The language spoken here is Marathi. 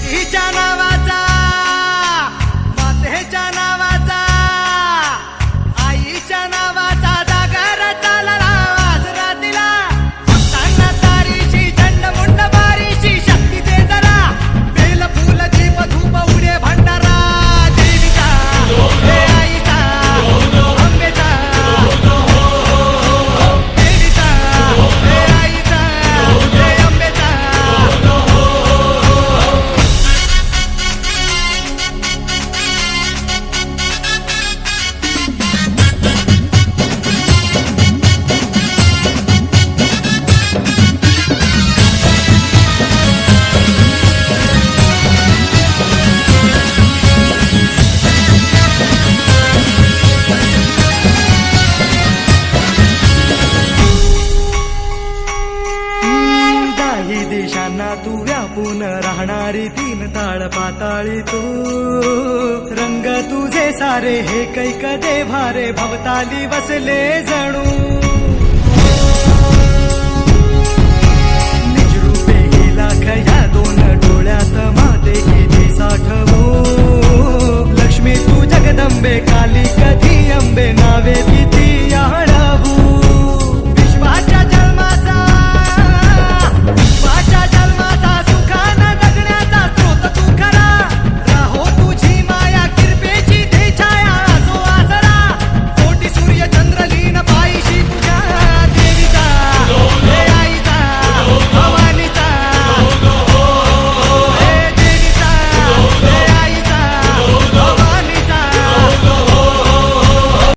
मातीच्या नावाचा, मातेच्या नावाचा, आईच्या नावाचा जागर चालला वाजरा दिला. भक्तांना तारीची झंड मुंड बारीची शक्ती दे जरा. बेल फुल दीप धूप उडे भंडारा देवीचा, हे आईचा, अंबेचा, देवीचा, हे आईचा, हे अंबेचा. दाही देशांना तू व्यापून राहणारी तीन ताळ पाताळी तू. रंग तुझे सारे हे कैक देव्हारे भवताली बसले जणू.